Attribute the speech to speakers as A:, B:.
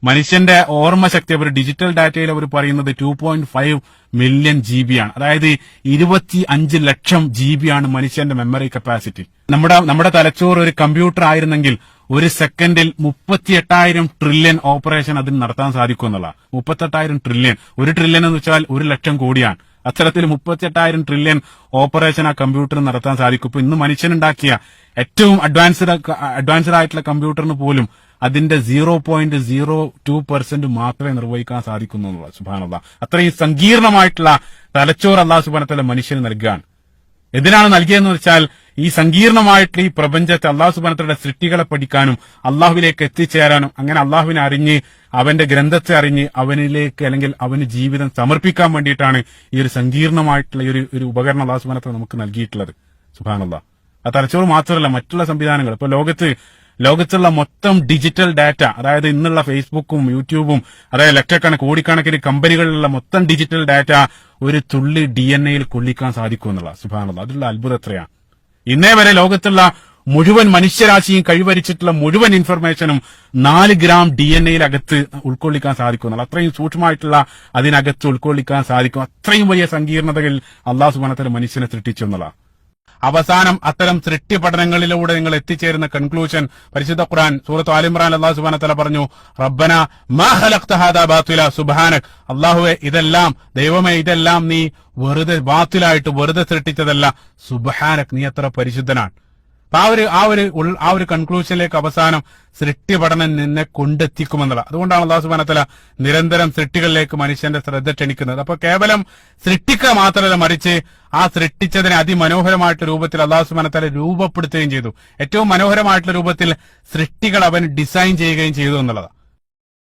A: മനുഷ്യന്റെ ഓർമ്മശക്തി അവർ ഡിജിറ്റൽ ഡാറ്റയിൽ അവർ പറയുന്നത് 2.5 മില്യൺ GB ആണ്. അതായത് 25 ലക്ഷം GB ആണ് മനുഷ്യന്റെ മെമ്മറി കപ്പാസിറ്റി. നമ്മുടെ തലച്ചോറ് ഒരു കമ്പ്യൂട്ടർ ആയിരുന്നെങ്കിൽ ഒരു സെക്കൻഡിൽ 38,000 ട്രില്യൺ ഓപ്പറേഷൻ അതിന് നടത്താൻ സാധിക്കും എന്നുള്ള. 38,000 ട്രില്യൺ, 1 ട്രില്യൺ എന്ന് വെച്ചാൽ 1,00,000 കോടിയാണ്. അത്തരത്തിൽ 38,000 ട്രില്യൺ ഓപ്പറേഷൻ ആ കമ്പ്യൂട്ടർ നടത്താൻ സാധിക്കും. ഇപ്പൊ ഇന്ന് മനുഷ്യനുണ്ടാക്കിയ ഏറ്റവും അഡ്വാൻസ്ഡ് ആയിട്ടുള്ള കമ്പ്യൂട്ടറിന് പോലും അതിന്റെ 0.02% മാത്രമേ നിർവഹിക്കാൻ സാധിക്കുന്നുള്ളൂ. സുബ്ഹാനല്ലാഹ്, അത്രയും സങ്കീർണമായിട്ടുള്ള തലച്ചോറ് അല്ലാഹു സുബ്ഹാനഹു വ തആല മനുഷ്യന് നൽകുകയാണ്. എന്തിനാണ് നൽകിയതെന്ന് വെച്ചാൽ ഈ സങ്കീർണമായിട്ടുള്ള ഈ പ്രപഞ്ചത്തെ അല്ലാഹു സുബ്ഹാനഹു വ തആലയുടെ സൃഷ്ടികളെ പഠിക്കാനും അള്ളാഹുവിലേക്ക് എത്തിച്ചേരാനും അങ്ങനെ അള്ളാഹുവിനെ അറിഞ്ഞ് അവന്റെ ഗ്രന്ഥത്തെ അറിഞ്ഞ് അവനിലേക്ക് അല്ലെങ്കിൽ അവന് ജീവിതം സമർപ്പിക്കാൻ വേണ്ടിയിട്ടാണ് ഈ ഒരു സങ്കീർണമായിട്ടുള്ള ഒരു ഉപകരണം അല്ലാഹു സുബ്ഹാനഹു വ തആല നമുക്ക് നൽകിയിട്ടുള്ളത്. സുബ്ഹാനല്ലാഹ്, ആ തലച്ചോറ് മാത്രമല്ല മറ്റുള്ള സംവിധാനങ്ങൾ. ഇപ്പൊ ലോകത്തുള്ള മൊത്തം ഡിജിറ്റൽ ഡാറ്റ, അതായത് ഇന്നുള്ള ഫേസ്ബുക്കും യൂട്യൂബും, അതായത് കോടിക്കണക്കിന് കമ്പനികളിലുള്ള മൊത്തം ഡിജിറ്റൽ ഡാറ്റ ഒരു തുള്ളി DNA കൊള്ളിക്കാൻ സാധിക്കും എന്നുള്ള. സുബ്ഹാനല്ലാഹ്, അതിലുള്ള അത്ഭുതം എത്രയാണ്. ഇന്നേ വരെ ലോകത്തുള്ള മുഴുവൻ മനുഷ്യരാശിയും കൈവരിച്ചിട്ടുള്ള മുഴുവൻ ഇൻഫർമേഷനും 4 ഗ്രാം DNA അകത്ത് ഉൾക്കൊള്ളിക്കാൻ സാധിക്കും എന്നുള്ള. അത്രയും സൂക്ഷ്മമായിട്ടുള്ള അതിനകത്ത് ഉൾക്കൊള്ളിക്കാൻ സാധിക്കും. അത്രയും വലിയ സങ്കീർണതകൾ അല്ലാഹു സുബ്ഹാനഹു വ തആല മനുഷ്യനെ സൃഷ്ടിച്ചു എന്നുള്ള. അവസാനം അത്തരം സൃഷ്ടി പഠനങ്ങളിലൂടെ നിങ്ങൾ എത്തിച്ചേരുന്ന കൺക്ലൂഷൻ പരിശുദ്ധ ഖുർആൻ സൂറത്ത് ആൽ ഇംറാൻ അല്ലാഹു സുബ്ഹാനഹു വ തആല പറഞ്ഞു, റബ്ബന മാ ഖലഖ്ത ഹാദാ ബാതില സുബ്ഹാനക്, അല്ലാഹുവേ ഇതെല്ലാം, ദൈവമേ ഇതെല്ലാം നീ വെറുതെ ബാത്തിലായിട്ട് വെറുതെ സൃഷ്ടിച്ചതല്ല, സുബ്ഹാനക് നീ എത്ര പരിശുദ്ധനാണ്. ആ ഒരു കൺക്ലൂഷനിലേക്ക് അവസാനം സൃഷ്ടി പഠനം നിന്നെ കൊണ്ടെത്തിക്കുമെന്നുള്ള. അതുകൊണ്ടാണ് അല്ലാഹു സുബ്ഹാനഹു വ തആല നിരന്തരം സൃഷ്ടികളിലേക്ക് മനുഷ്യന്റെ ശ്രദ്ധ ക്ഷണിക്കുന്നത്. അപ്പൊ കേവലം സൃഷ്ടിക്കുക മാത്രമല്ല, മറിച്ച് ആ സൃഷ്ടിച്ചതിനെ അതിമനോഹരമായിട്ടുള്ള രൂപത്തിൽ അല്ലാഹു സുബ്ഹാനഹു വ തആല രൂപപ്പെടുത്തുകയും ചെയ്തു. ഏറ്റവും മനോഹരമായിട്ടുള്ള രൂപത്തിൽ സൃഷ്ടികൾ അവൻ ഡിസൈൻ ചെയ്യുകയും ചെയ്തു എന്നുള്ളതാണ്.